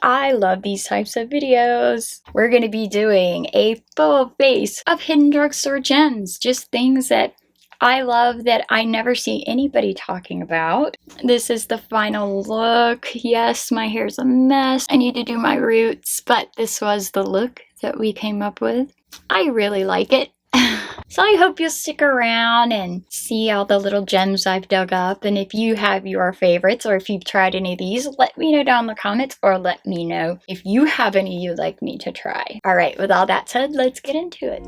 I love these types of videos. We're going to be doing a full face of hidden drugstore gems, just things that I love that I never see anybody talking about. This is the final look. Yes, my hair's a mess. I need to do my roots, but this was the look that we came up with. I really like it. So I hope you'll stick around and see all the little gems I've dug up. And if you have your favorites or if you've tried any of these, let me know down in the comments, or let me know if you have any you'd like me to try. All right, with all that said, let's get into it.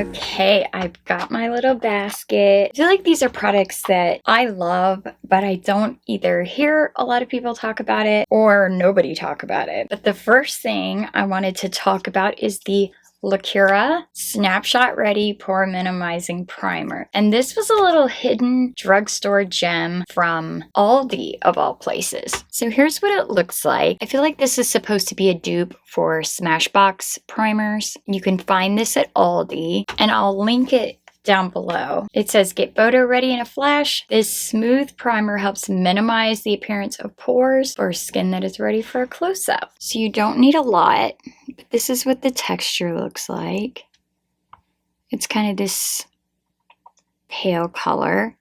Okay, I've got my little basket. I feel like these are products that I love, but I don't either hear a lot of people talk about it or nobody talk about it. But the first thing I wanted to talk about is the Loreal Snapshot Ready Pore Minimizing Primer. And this was a little hidden drugstore gem from Aldi of all places. So here's what it looks like. I feel like this is supposed to be a dupe for Smashbox primers. You can find this at Aldi, and I'll link it down below. It says, get photo ready in a flash. This smooth primer helps minimize the appearance of pores for skin that is ready for a close-up. So you don't need a lot, but this is what the texture looks like. It's kind of this pale color,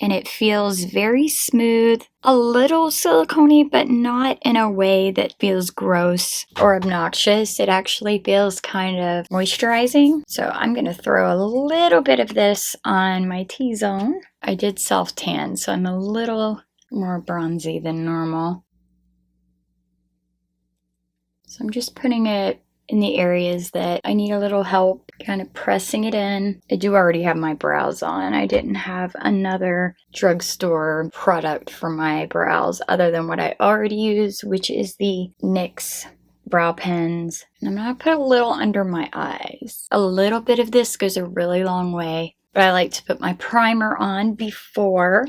and it feels very smooth, a little silicone-y, but not in a way that feels gross or obnoxious. It actually feels kind of moisturizing. So I'm going to throw a little bit of this on my T-zone. I did self-tan, so I'm a little more bronzy than normal. So I'm just putting it in the areas that I need a little help, kind of pressing it in. I do already have my brows on. I didn't have another drugstore product for my brows other than what I already use, which is the NYX brow pens. And I'm going to put a little under my eyes. A little bit of this goes a really long way, but I like to put my primer on before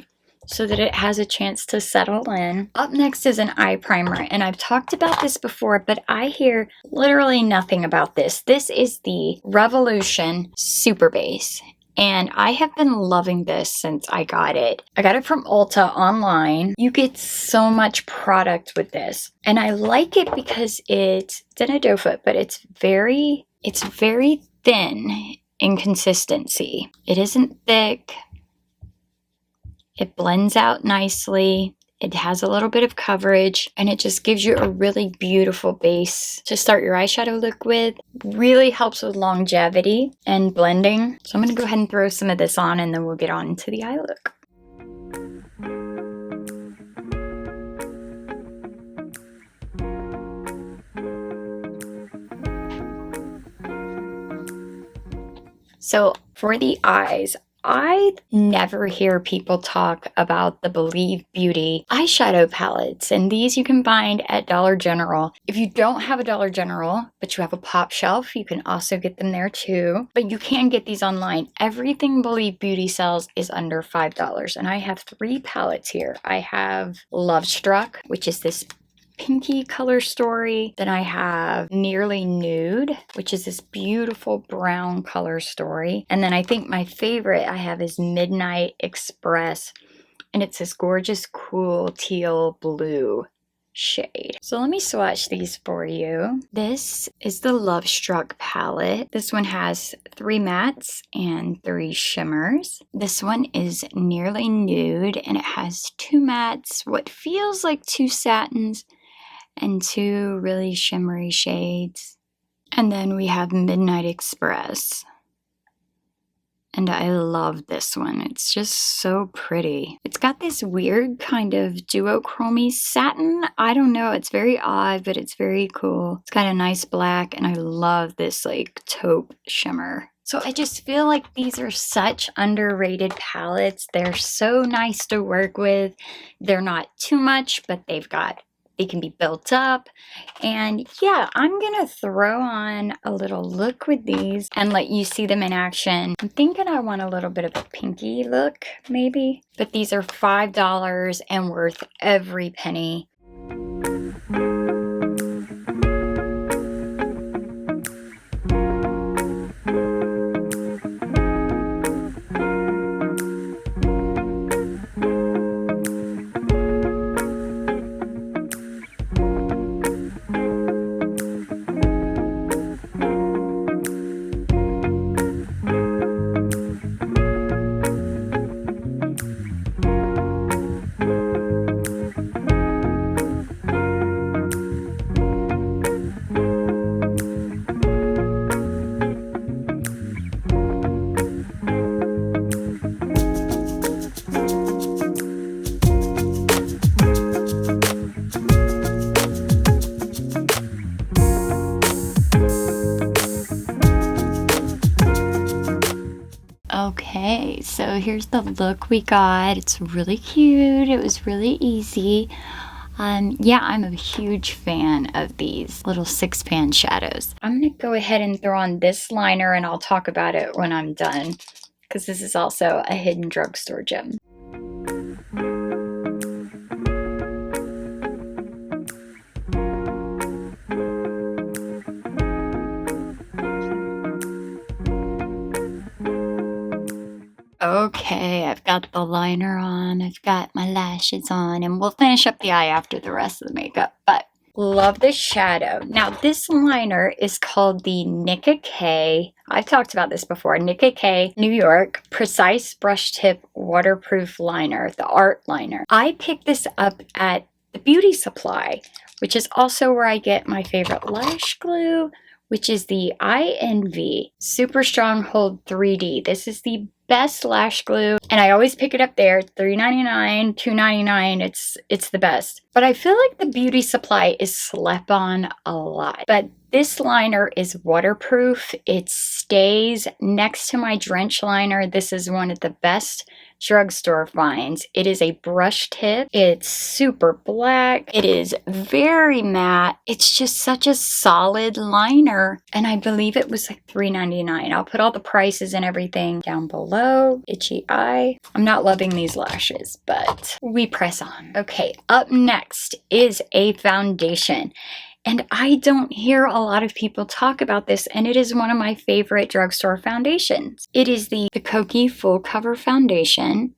so that it has a chance to settle in. Up next is an eye primer, and I've talked about this before, but I hear literally nothing about this. This is the Revolution Super Base, and I have been loving this since I got it. I got it from Ulta online. You get so much product with this, and I like it because it's a doe foot, but it's very thin in consistency. It isn't thick. It blends out nicely. It has a little bit of coverage, and it just gives you a really beautiful base to start your eyeshadow look with. Really helps with longevity and blending. So I'm going to go ahead and throw some of this on, and then we'll get on to the eye look. So for the eyes, I never hear people talk about the Believe Beauty eyeshadow palettes, and these you can find at Dollar General. If you don't have a Dollar General, but you have a pop shelf, you can also get them there too. But you can get these online. Everything Believe Beauty sells is under $5, and I have 3 palettes here. I have Love Struck, which is this pinky color story. Then I have Nearly Nude, which is this beautiful brown color story. And then I think my favorite I have is Midnight Express, and it's this gorgeous cool teal blue shade. So let me swatch these for you. This is the Love Struck palette. This one has 3 mattes and 3 shimmers. This one is Nearly Nude, and it has 2 mattes, what feels like 2 satins, and 2 really shimmery shades. And then we have Midnight Express. And I love this one. It's just so pretty. It's got this weird kind of duochrome satin. I don't know. It's very odd, but it's very cool. It's got a nice black, and I love this like taupe shimmer. So I just feel like these are such underrated palettes. They're so nice to work with. They're not too much, but they can be built up. And yeah, I'm gonna throw on a little look with these and let you see them in action. I'm thinking I want a little bit of a pinky look, maybe. But these are $5 and worth every penny. here's the look we got. It's really cute. It was really easy. Yeah, I'm a huge fan of these little 6-pan shadows. I'm gonna go ahead and throw on this liner and I'll talk about it when I'm done, because this is also a hidden drugstore gem. Okay, I've got the liner on, I've got my lashes on, and we'll finish up the eye after the rest of the makeup, but love this shadow. Now, this liner is called the NYX. I've talked about this before. NYX New York Precise Brush Tip Waterproof Liner, the art liner. I picked this up at the beauty supply, which is also where I get my favorite lash glue, which is the INV Super Strong Hold 3D. This is the best lash glue, and I always pick it up there. $3.99, $2.99. It's the best. But I feel like the beauty supply is slept on a lot. But this liner is waterproof. It stays next to my drench liner. This is one of the best drugstore finds. It is a brush tip. It's super black. It is very matte. It's just such a solid liner, and I believe it was like $3.99. I'll put all the prices and everything down below. Itchy eye. I'm not loving these lashes, but we press on. Okay, up next is a foundation. And I don't hear a lot of people talk about this, and it is one of my favorite drugstore foundations. It is the Kokie Full Cover Foundation.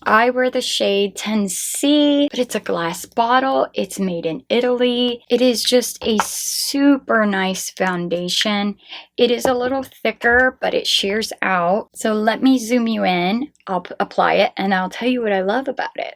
I wear the shade 10C, but it's a glass bottle. It's made in Italy. It is just a super nice foundation. It is a little thicker, but it shears out. So let me zoom you in. I'll apply it, and I'll tell you what I love about it.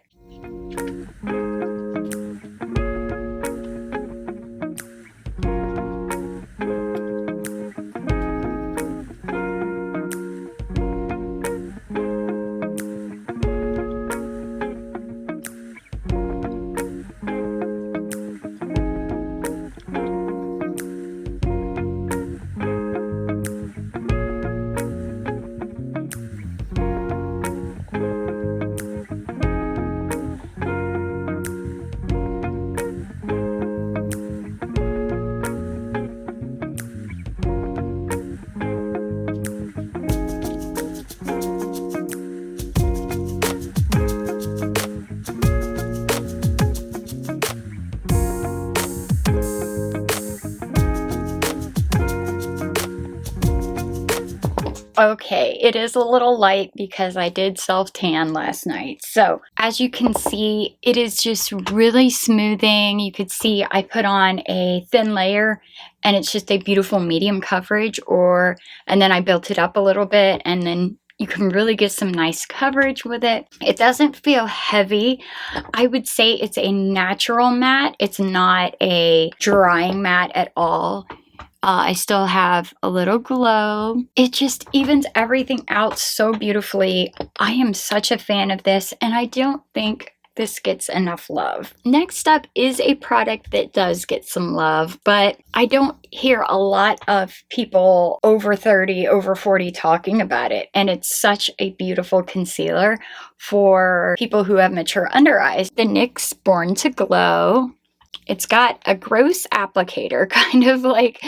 Okay, it is a little light because I did self-tan last night. So as you can see, it is just really smoothing. You could see I put on a thin layer and it's just a beautiful medium coverage, and then I built it up a little bit, and then you can really get some nice coverage with it. It doesn't feel heavy. I would say it's a natural matte. It's not a drying matte at all. I still have a little glow. It just evens everything out so beautifully. I am such a fan of this, and I don't think this gets enough love. Next up is a product that does get some love, but I don't hear a lot of people over 30, over 40 talking about it. And it's such a beautiful concealer for people who have mature under eyes. The NYX Born to Glow. It's got a gross applicator, kind of like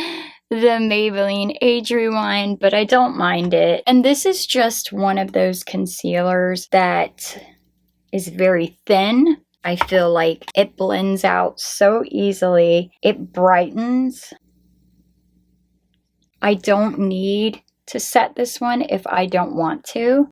the Maybelline Age Rewind, but I don't mind it. And this is just one of those concealers that is very thin. I feel like it blends out so easily. It brightens. I don't need to set this one if I don't want to.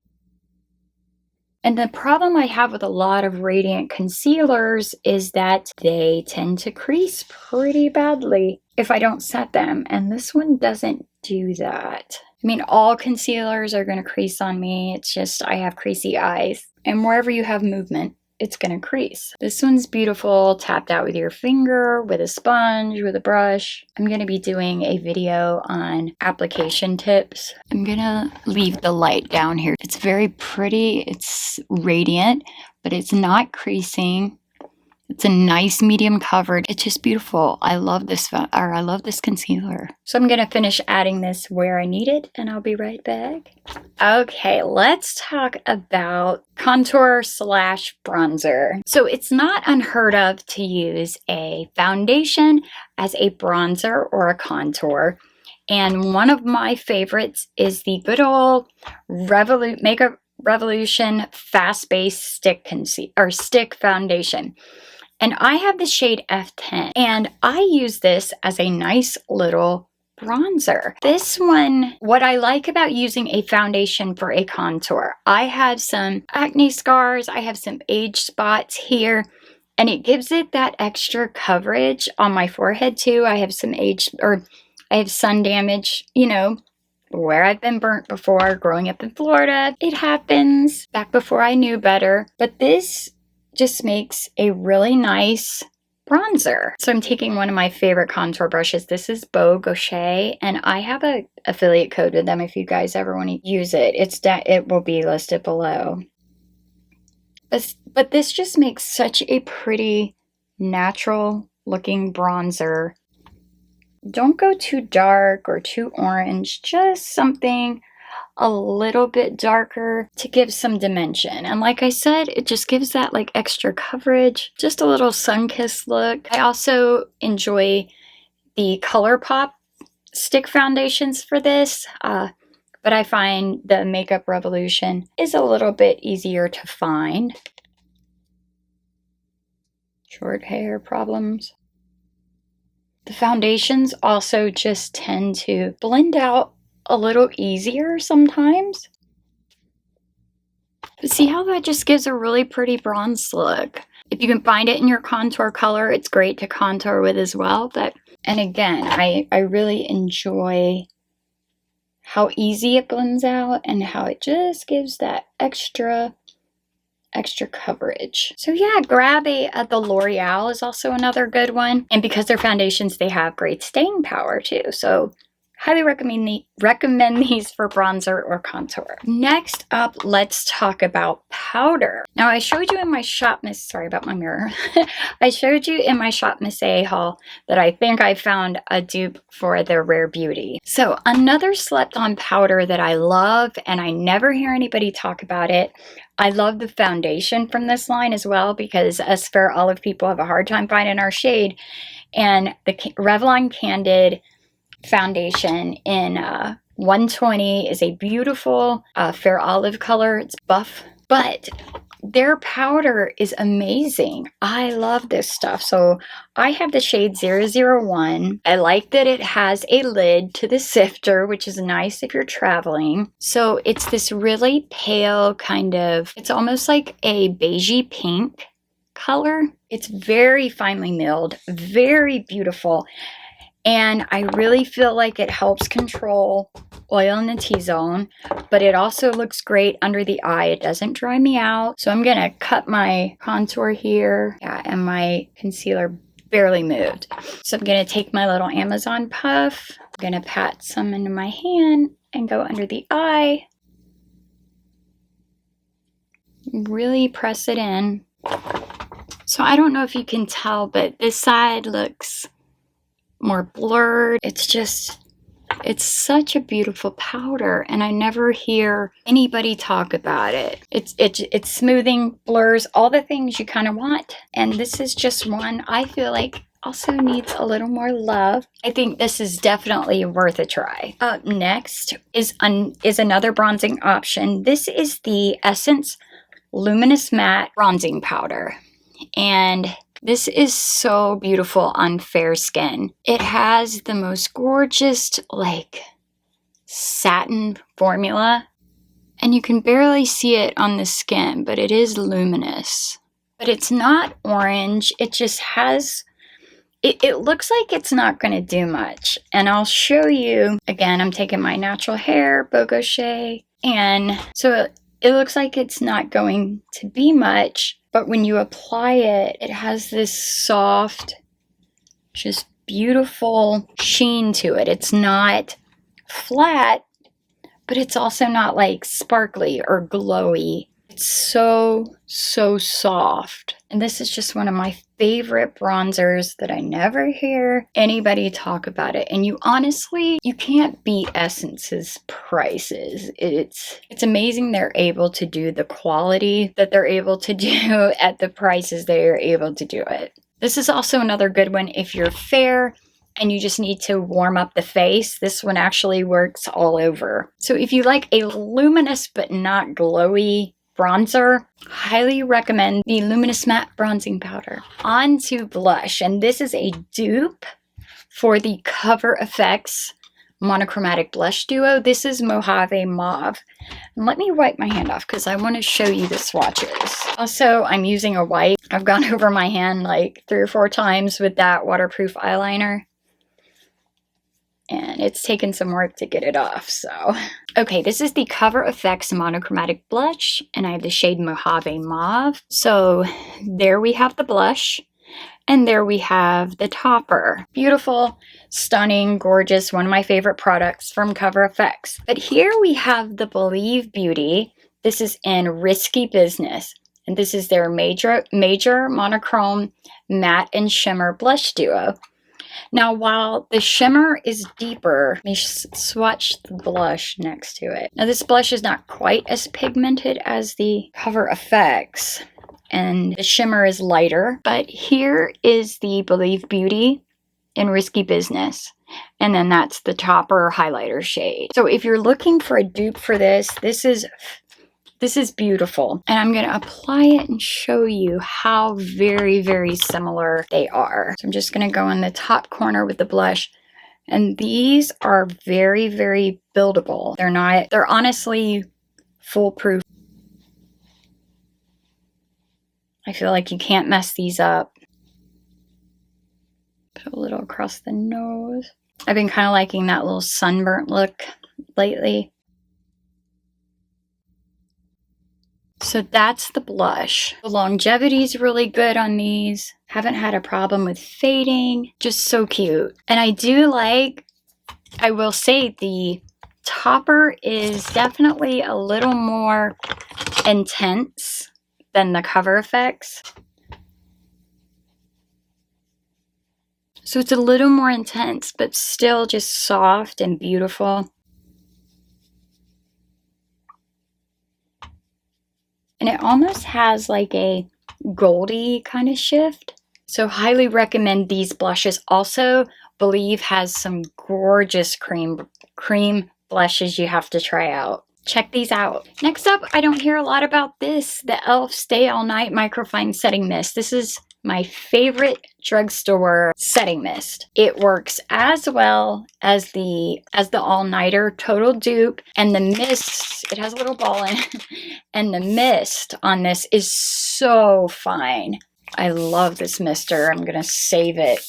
And the problem I have with a lot of radiant concealers is that they tend to crease pretty badly if I don't set them. And this one doesn't do that. I mean, all concealers are going to crease on me. It's just I have creasy eyes. And wherever you have movement, it's going to crease. This one's beautiful, tapped out with your finger, with a sponge, with a brush. I'm going to be doing a video on application tips. I'm going to leave the light down here. It's very pretty. It's radiant, but it's not creasing. It's a nice medium coverage. It's just beautiful. I love this, I love this concealer. So I'm gonna finish adding this where I need it, and I'll be right back. Okay, let's talk about contour slash bronzer. So it's not unheard of to use a foundation as a bronzer or a contour. And one of my favorites is the good old Makeup Revolution Fast Base Stick Foundation. And I have the shade F10, and I use this as a nice little bronzer. This one, what I like about using a foundation for a contour, I have some acne scars, I have some age spots here, and it gives it that extra coverage on my forehead too. I have some I have sun damage, you know, where I've been burnt before growing up in Florida. It happens back before I knew better, but this just makes a really nice bronzer. So I'm taking one of my favorite contour brushes. This is Beau Gaucher, and I have a affiliate code with them if you guys ever want to use it. It will be listed below. But this just makes such a pretty natural looking bronzer. Don't go too dark or too orange, just something a little bit darker to give some dimension. And like I said, it just gives that like extra coverage, just a little sun-kissed look. I also enjoy the ColourPop stick foundations for this, but I find the Makeup Revolution is a little bit easier to find. Short hair problems. The foundations also just tend to blend out a little easier sometimes. But see how that just gives a really pretty bronze look. If you can find it in your contour color, it's great to contour with as well. And again, I really enjoy how easy it blends out and how it just gives that extra coverage. So yeah, grab the L'Oreal is also another good one. And because they're foundations, they have great staying power too. So highly recommend these for bronzer or contour. Next up, let's talk about powder. Now I showed you in my Shop Miss, sorry about my mirror. I showed you in my Shop Miss A haul that I think I found a dupe for the Rare Beauty. So another slept on powder that I love, and I never hear anybody talk about it. I love the foundation from this line as well, because us fair olive people have a hard time finding our shade. And the Revlon Candid foundation in 120 is a beautiful fair olive color. It's buff, but their powder is amazing. I love this stuff. So I have the shade 001. I like that it has a lid to the sifter, which is nice if you're traveling. So it's this really pale kind of, it's almost like a beigey pink color. It's very finely milled, very beautiful. And I really feel like it helps control oil in the T-zone, but it also looks great under the eye. It doesn't dry me out. So I'm going to cut my contour here. Yeah, and my concealer barely moved. So I'm going to take my little Amazon puff. I'm going to pat some into my hand and go under the eye. Really press it in. So I don't know if you can tell, but this side looks more blurred. It's such a beautiful powder, and I never hear anybody talk about it. It's smoothing, blurs, all the things you kind of want. And this is just one I feel like also needs a little more love. I think this is definitely worth a try. Up next is another bronzing option. This is the Essence Luminous Matte Bronzing Powder. And this is so beautiful on fair skin. It has the most gorgeous, like, satin formula. And you can barely see it on the skin, but it is luminous. But it's not orange. It just has, it looks like it's not going to do much. And I'll show you, again, I'm taking my natural hair, Beau Gaucher. And so it looks like it's not going to be much. But when you apply it, it has this soft, just beautiful sheen to it. It's not flat, but it's also not like sparkly or glowy. It's so soft. And this is just one of my favorite bronzers that I never hear anybody talk about it. And you honestly, you can't beat Essence's prices. It's amazing they're able to do the quality that they're able to do at the prices they are able to do it. This is also another good one if you're fair and you just need to warm up the face. This one actually works all over. So if you like a luminous but not glowy bronzer, highly recommend the Luminous Matte Bronzing Powder. On to blush, and this is a dupe for the Cover FX Monochromatic Blush Duo. This is Mojave Mauve. And let me wipe my hand off because I want to show you the swatches. Also, I'm using a white. I've gone over my hand like 3 or 4 times with that waterproof eyeliner, and it's taken some work to get it off, so. Okay, this is the Cover FX Monochromatic Blush, and I have the shade Mojave Mauve. So there we have the blush, and there we have the topper. Beautiful, stunning, gorgeous, one of my favorite products from Cover FX. But here we have the Believe Beauty. This is in Risky Business, and this is their major monochrome matte and shimmer blush duo. Now, while the shimmer is deeper, let me swatch the blush next to it. Now, this blush is not quite as pigmented as the Cover FX, and the shimmer is lighter. But here is the Believe Beauty in Risky Business, and then that's the topper highlighter shade. So if you're looking for a dupe for this, this is beautiful. And I'm going to apply it and show you how very, very similar they are. So I'm just going to go in the top corner with the blush. And these are very, very buildable. They're honestly foolproof. I feel like you can't mess these up. Put a little across the nose. I've been kind of liking that little sunburnt look lately. So that's the blush. The longevity is really good on these. Haven't had a problem with fading. Just so cute. And I will say the topper is definitely a little more intense than the Cover FX. So it's a little more intense, but still just soft and beautiful. And it almost has like a goldy kind of shift. So highly recommend these blushes. Also, Believe has some gorgeous cream blushes you have to try out. Check these out. Next up, I don't hear a lot about this, the e.l.f. Stay All Night Microfine Setting Mist. This is my favorite drugstore setting mist. It works as well as the all-nighter total dupe, and the mist, it has a little ball in it, and the mist on this is so fine. I love this mister. I'm gonna save it.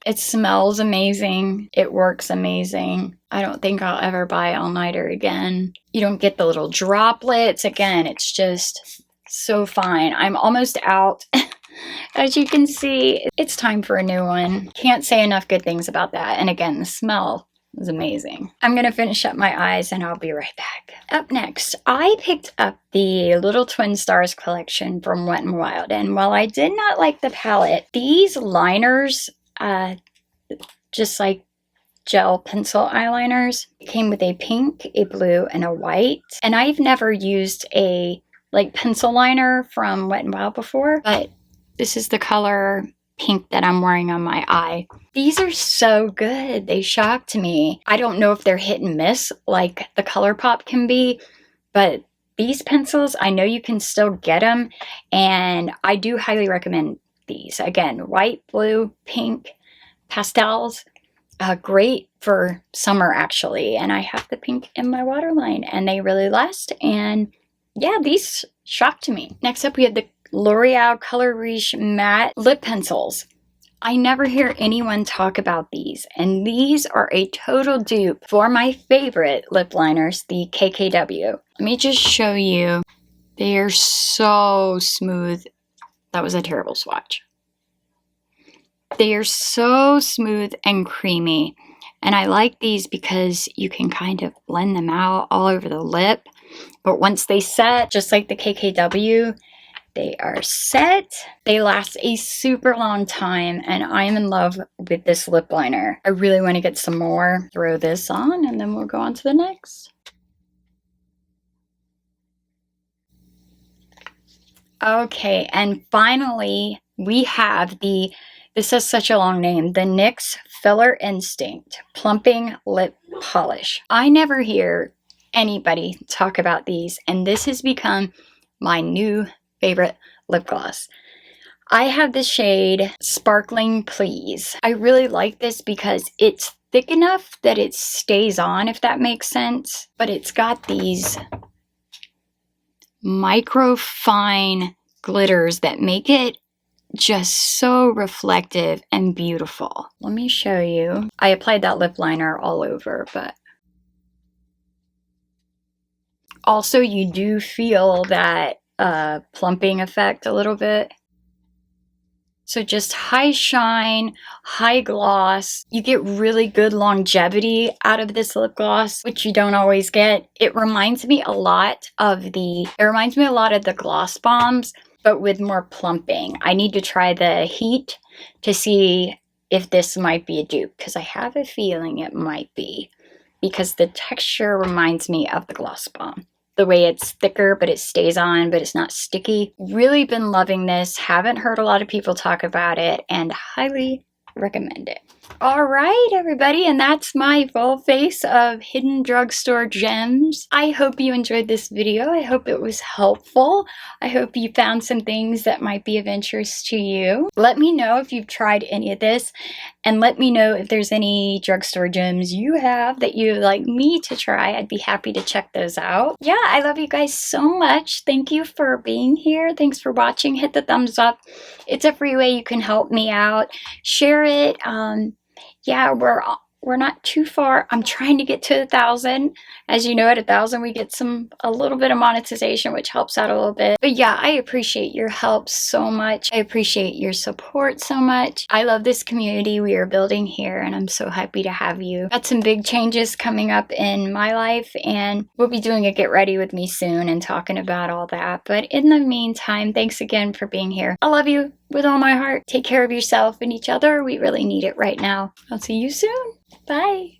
It smells amazing. It works amazing. I don't think I'll ever buy all-nighter again. You don't get the little droplets. Again, it's just so fine. I'm almost out. As you can see, it's time for a new one. Can't say enough good things about that. And again, the smell is amazing. I'm going to finish up my eyes and I'll be right back. Up next, I picked up the Little Twin Stars collection from Wet n Wild. And while I did not like the palette, these liners, just like gel pencil eyeliners, came with a pink, a blue, and a white. And I've never used a like pencil liner from Wet n Wild before, but this is the color pink that I'm wearing on my eye. These are so good. They shocked me. I don't know if they're hit and miss like the ColourPop can be, but these pencils, I know you can still get them, and I do highly recommend these. Again, white, blue, pink, pastels. Great for summer actually, and I have the pink in my waterline and they really last, and yeah, these shocked me. Next up, we have the L'Oreal Color Riche Matte Lip Pencils. I never hear anyone talk about these, and these are a total dupe for my favorite lip liners, the KKW. Let me just show you. They are so smooth. That was a terrible swatch. They are so smooth and creamy, and I like these because you can kind of blend them out all over the lip. But once they set, just like the KKW, They are set. They last a super long time, and I am in love with this lip liner. I really want to get some more. Throw this on, and then we'll go on to the next. Okay, and finally, we have this is such a long name, the NYX Filler Instinct Plumping Lip Polish. I never hear anybody talk about these, and this has become my new favorite lip gloss. I have the shade Sparkling Please. I really like this because it's thick enough that it stays on, if that makes sense, but it's got these micro fine glitters that make it just so reflective and beautiful. Let me show you. I applied that lip liner all over, but also you do feel that plumping effect a little bit. So just high shine, high gloss. You get really good longevity out of this lip gloss, which you don't always get. It reminds me a lot of the gloss bombs, but with more plumping. I need to try the heat to see if this might be a dupe, because I have a feeling it might be, because the texture reminds me of the gloss bomb. The way it's thicker, but it stays on, but it's not sticky. Really been loving this. Haven't heard a lot of people talk about it, and highly recommend it. All right, everybody, and that's my full face of hidden drugstore gems. I hope you enjoyed this video. I hope it was helpful. I hope you found some things that might be of interest to you. Let me know if you've tried any of this, and let me know if there's any drugstore gems you have that you'd like me to try. I'd be happy to check those out. Yeah, I love you guys so much. Thank you for being here. Thanks for watching. Hit the thumbs up. It's a free way you can help me out. Share it. Yeah, we're not too far. I'm trying to get to 1,000. As you know, at 1,000 we get a little bit of monetization, which helps out a little bit. But yeah, I appreciate your help so much. I appreciate your support so much. I love this community we are building here, and I'm so happy to have you. Got some big changes coming up in my life, and we'll be doing a get ready with me soon and talking about all that. But in the meantime, thanks again for being here. I love you with all my heart. Take care of yourself and each other. We really need it right now. I'll see you soon. Bye.